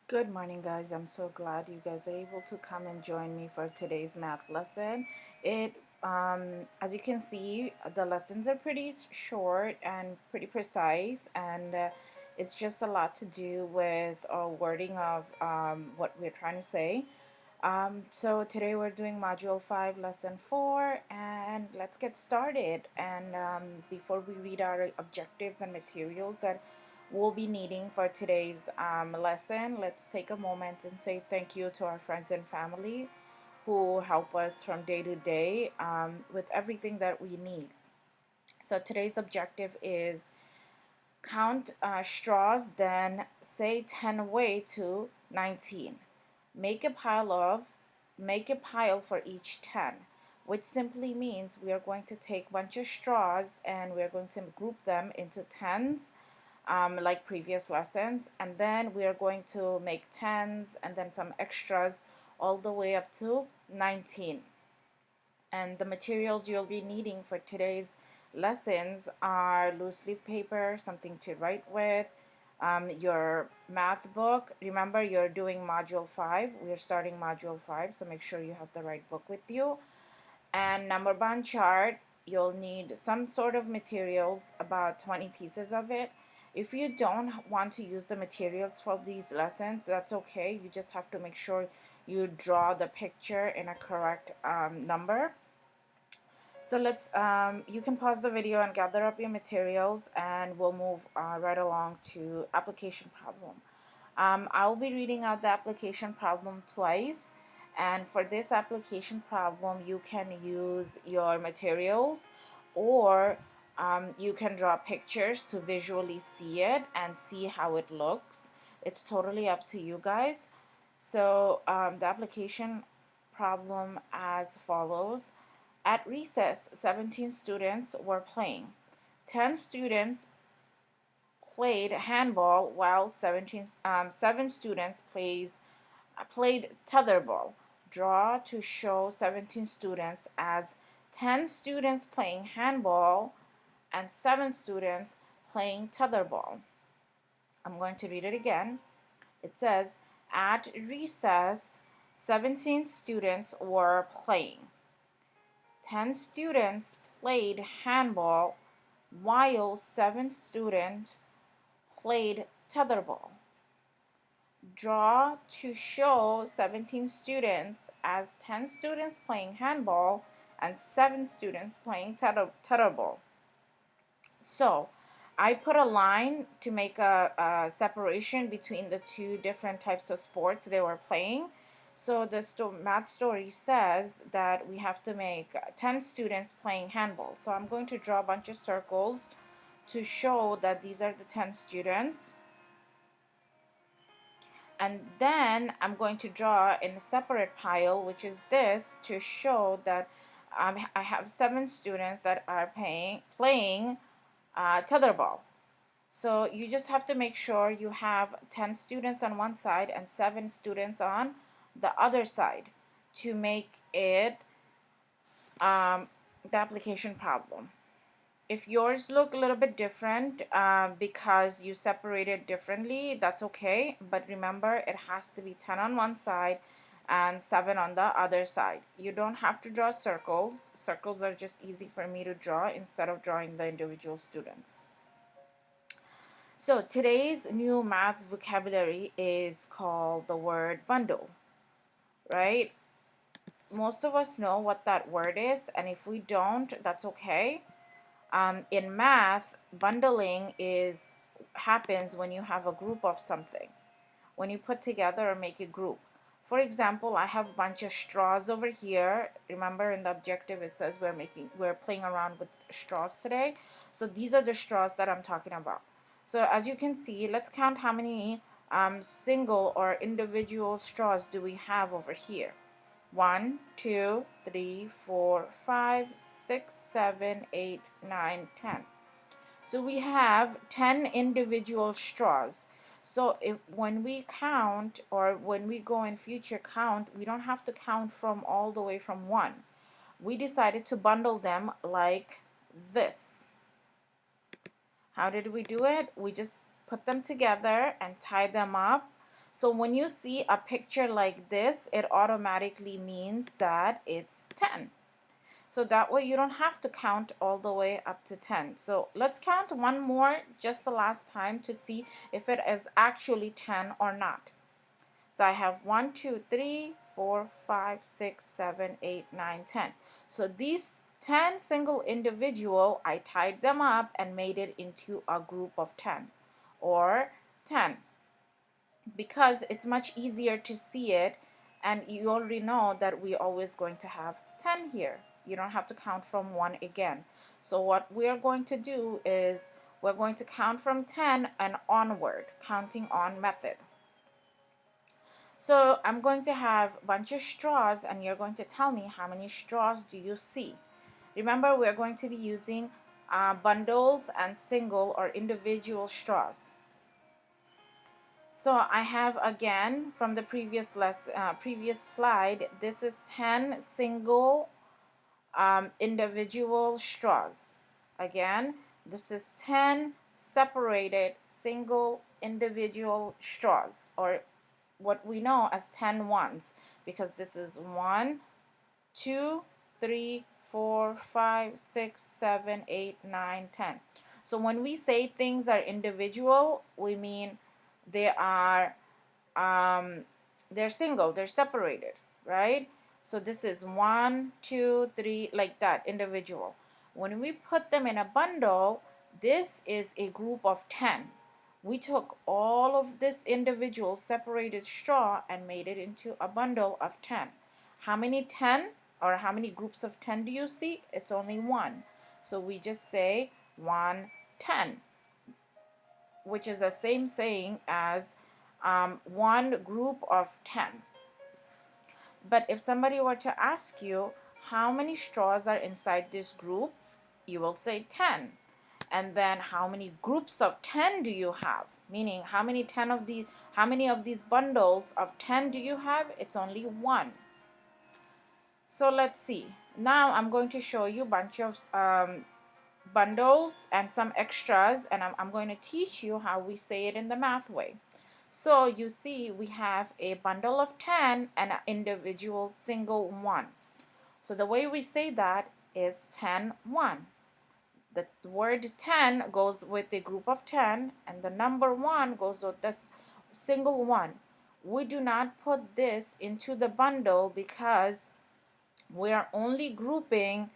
Good morning, guys. I'm so glad you guys are able to come and join me for today's math lesson. As you can see, the lessons are pretty short and pretty precise, and it's just a lot to do with wording of what we're trying to say. So today we're doing Module 5, Lesson 4, and let's get started. And before we read our objectives and materials that we'll be needing for today's lesson, let's take a moment and say thank you to our friends and family who help us from day to day with everything that we need. So today's objective is count straws, then say 10 away to 19. Make a pile of make a pile for each 10, which simply means we are going to take a bunch of straws and we're going to group them into tens, like previous lessons, and then we are going to make tens and then some extras all the way up to 19. And the materials you'll be needing for today's lessons are loose leaf paper, something to write with, your math book. Remember, you're doing Module 5. We're starting Module 5, so make sure you have the right book with you. And number band chart, you'll need some sort of materials, about 20 pieces of it. If you don't want to use the materials for these lessons, that's okay. You just have to make sure you draw the picture in a correct number. So you can pause the video and gather up your materials, and we'll move right along to application problem. I'll be reading out the application problem twice, and for this application problem you can use your materials, or you can draw pictures to visually see it and see how it looks. It's totally up to you guys. So the application problem as follows. At recess, 17 students were playing. 10 students played handball while 7 students played tetherball. Draw to show 17 students as 10 students playing handball and 7 students playing tetherball. I'm going to read it again. It says, at recess, 17 students were playing. 10 students played handball while 7 students played tetherball. Draw to show 17 students as 10 students playing handball and 7 students playing tetherball. So I put a line to make a separation between the two different types of sports they were playing. So the math story says that we have to make 10 students playing handball. So I'm going to draw a bunch of circles to show that these are the 10 students. And then I'm going to draw in a separate pile, which is this, to show that I have 7 students that are playing tetherball. So you just have to make sure you have 10 students on one side and 7 students on the other side to make it the application problem. If yours look a little bit different because you separated differently, that's okay. But remember, it has to be 10 on one side and 7 on the other side. You don't have to draw circles. Circles are just easy for me to draw instead of drawing the individual students. So today's new math vocabulary is called the word bundle, right? Most of us know what that word is, and if we don't, that's okay. In math, bundling happens when you have a group of something, when you put together or make a group. For example, I have a bunch of straws over here. Remember, in the objective it says we're playing around with straws today. So these are the straws that I'm talking about. So as you can see, let's count how many single or individual straws do we have over here. 1, 2, 3, 4, 5, 6, 7, 8, 9, 10. So we have 10 individual straws. So when we count, or when we go in future count, we don't have to count from all the way from 1. We decided to bundle them like this. How did we do it? We just put them together and tie them up. So when you see a picture like this, it automatically means that it's 10. So that way you don't have to count all the way up to 10. So let's count one more just the last time to see if it is actually 10 or not. So I have 1, 2, 3, 4, 5, 6, 7, 8, 9, 10. So these 10 single individual, I tied them up and made it into a group of 10 or 10, because it's much easier to see it, and you already know that we're always going to have 10 here. You don't have to count from 1 again. So what we are going to do is we're going to count from 10 and onward, counting on method. So I'm going to have a bunch of straws, and you're going to tell me how many straws do you see. Remember, we're going to be using bundles and single or individual straws. So I have, again, from the previous slide, this is 10 single individual straws. Again, this is 10 separated single individual straws, or what we know as 10 ones, because this is 1, 2, 3, 4, 5, 6, 7, 8, 9, 10. So when we say things are individual, we mean they are they're single, they're separated, right? So this is 1, 2, 3, like that, individual. When we put them in a bundle, this is a group of 10. We took all of this individual separated straw and made it into a bundle of 10. How many 10 or how many groups of 10 do you see? It's only one. So we just say 1, 10, which is the same saying as one group of 10. But if somebody were to ask you how many straws are inside this group, you will say 10. And then how many groups of 10 do you have? Meaning how many of these bundles of 10 do you have? It's only one. So let's see. Now I'm going to show you a bunch of bundles and some extras, and I'm going to teach you how we say it in the math way. So you see we have a bundle of 10 and an individual single one. So the way we say that is 10, 1. The word 10 goes with a group of 10, and the number 1 goes with this single one. We do not put this into the bundle because we are only grouping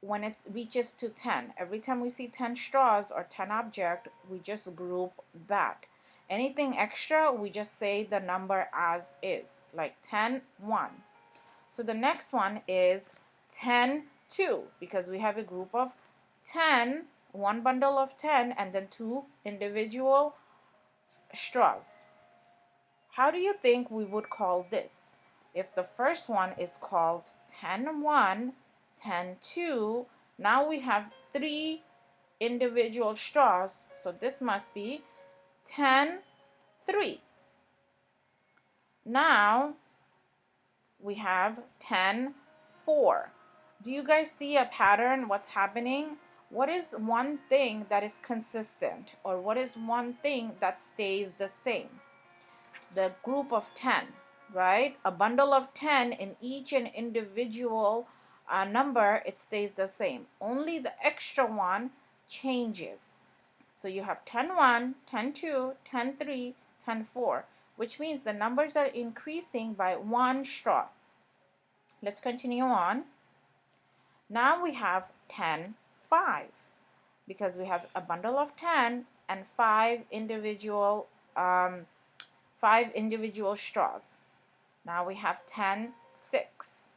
when it reaches to 10. Every time we see 10 straws or 10 object, we just group that. Anything extra, we just say the number as is, like 10, 1. So the next one is 10, 2, because we have a group of 10, one bundle of 10, and then 2 individual straws. How do you think we would call this? If the first one is called 10, 1, 10, 2, now we have 3 individual straws, so this must be 10, 3. Now we have 10, 4. Do you guys see a pattern? What's happening? What is one thing that is consistent, or what is one thing that stays the same? The group of 10, right? A bundle of 10 in each and individual number, it stays the same. Only the extra one changes. So you have 10, 1, 10, 2, 10, 3, 10, 4, which means the numbers are increasing by 1 straw. Let's continue on. Now we have 10, 5, because we have a bundle of 10 and 5 individual straws. Now we have 10, 6.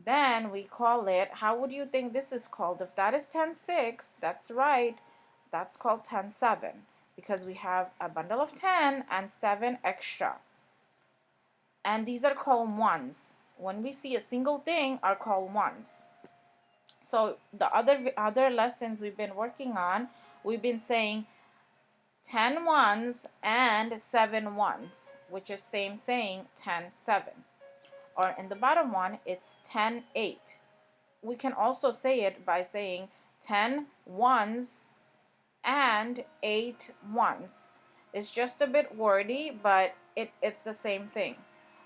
Then we call it, how would you think this is called? If that is 10, 6, that's right. That's called 10, 7, because we have a bundle of 10 and 7 extra. And these are called ones. When we see a single thing, are called ones. So the other lessons we've been working on, we've been saying 10 ones and 7 ones, which is same saying 10, 7. Or in the bottom one, it's 10, 8. We can also say it by saying 10 ones and 8 ones. It's just a bit wordy, but it's the same thing.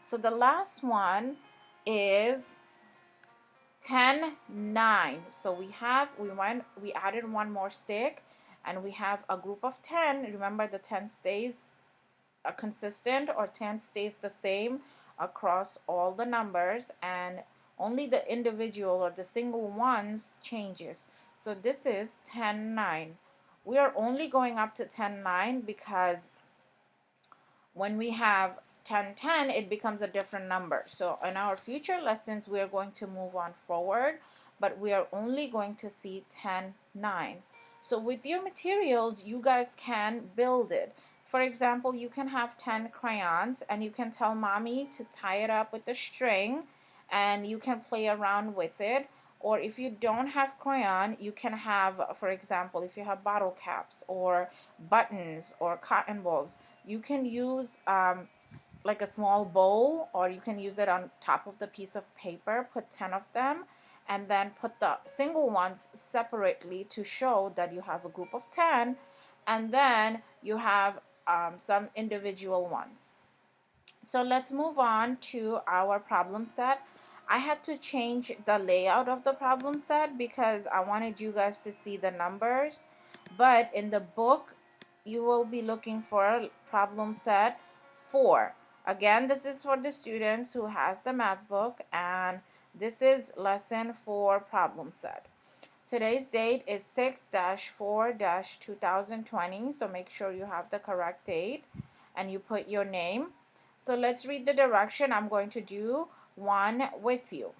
So the last one is 10 9. So we added one more stick, and we have a group of 10. Remember, the 10 stays consistent, or 10 stays the same across all the numbers, and only the individual or the single ones changes. So this is 10 9. We are only going up to 10 9 because when we have 10 10, it becomes a different number. So in our future lessons, we are going to move on forward, but we are only going to see 10 9. So with your materials, you guys can build it. For example, you can have 10 crayons, and you can tell mommy to tie it up with a string, and you can play around with it. Or if you don't have crayon, you can have, for example, if you have bottle caps or buttons or cotton balls, you can use like a small bowl, or you can use it on top of the piece of paper, put 10 of them, and then put the single ones separately to show that you have a group of 10, and then you have some individual ones. So let's move on to our problem set. I had to change the layout of the problem set because I wanted you guys to see the numbers, but in the book you will be looking for problem set 4. Again, this is for the students who has the math book, and this is lesson 4 problem set. Today's date is 6-4-2020, so make sure you have the correct date and you put your name. So let's read the direction. I'm going to do one with you.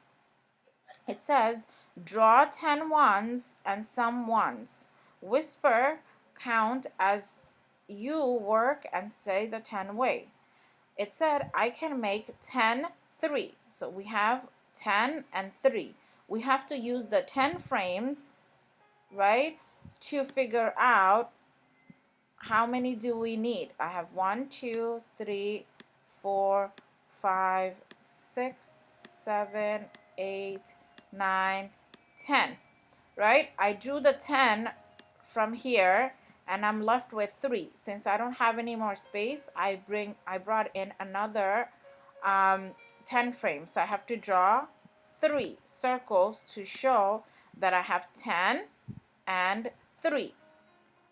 It says, draw 10 ones and some ones. Whisper, count as you work and say the 10 way. It said, I can make 10 3. So we have 10 and 3. We have to use the 10 frames, right, to figure out how many do we need. I have 1, 2, 3, 4, 5, 6, 7, 8, 9, 10, right? I drew the 10 from here, and I'm left with 3. Since I don't have any more space, I brought in another 10 frames. So I have to draw 3 circles to show that I have 10 and 3.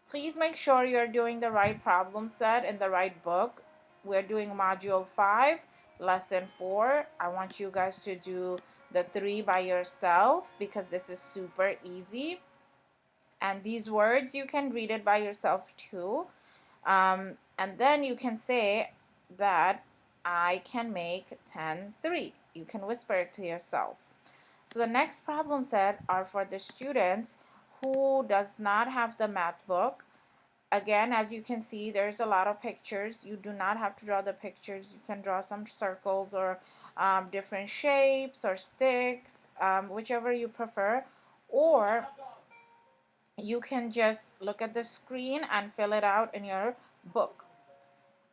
Please make sure you're doing the right problem set in the right book. We're doing module 5, lesson 4. I want you guys to do the 3 by yourself because this is super easy. And these words, you can read it by yourself too. And then you can say that I can make 10 3. You can whisper it to yourself. So the next problem set are for the students who does not have the math book. Again, as you can see, there's a lot of pictures. You do not have to draw the pictures. You can draw some circles or different shapes or sticks, whichever you prefer. Or you can just look at the screen and fill it out in your book.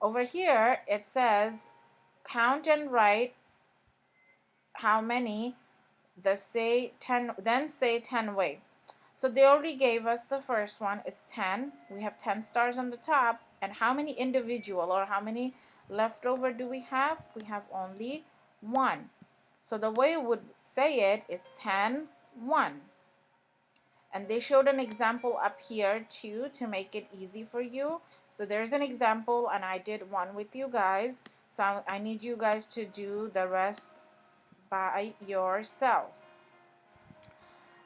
Over here, it says, count and write how many, then say 10 way. So they already gave us the first one is 10. We have 10 stars on the top. And how many individual or how many leftover do we have? We have only 1. So the way we would say it is 10 1. And they showed an example up here too to make it easy for you. So there's an example, and I did one with you guys. So I need you guys to do the rest by yourself.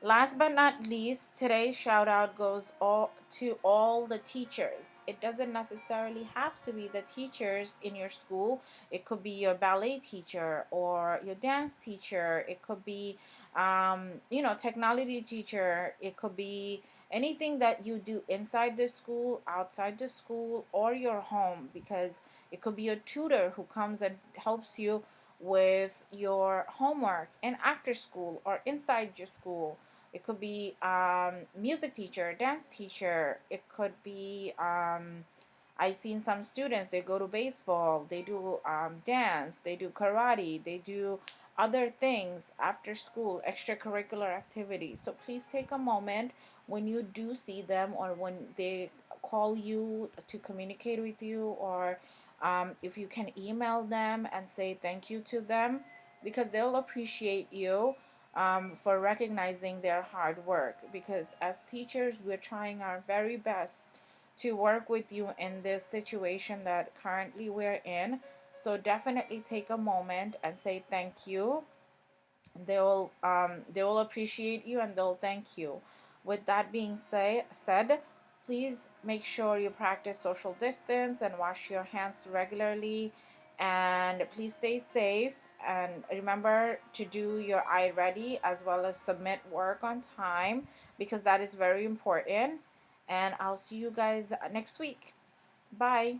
Last but not least, today's shout out goes to all the teachers. It doesn't necessarily have to be the teachers in your school. It could be your ballet teacher or your dance teacher. It could be, technology teacher. It could be anything that you do inside the school, outside the school, or your home, because it could be a tutor who comes and helps you with your homework and after school or inside your school. It could be music teacher, dance teacher. It could be I've seen some students, they go to baseball, they do dance, they do karate, they do other things after school, extracurricular activities. So please take a moment when you do see them or when they call you to communicate with you, or if you can email them and say thank you to them, because they'll appreciate you for recognizing their hard work. Because as teachers, we're trying our very best to work with you in this situation that currently we're in. So definitely take a moment and say thank you. They will appreciate you and they'll thank you. With that being said, please make sure you practice social distance and wash your hands regularly, and please stay safe, and remember to do your iReady as well as submit work on time, because that is very important. And I'll see you guys next week. Bye.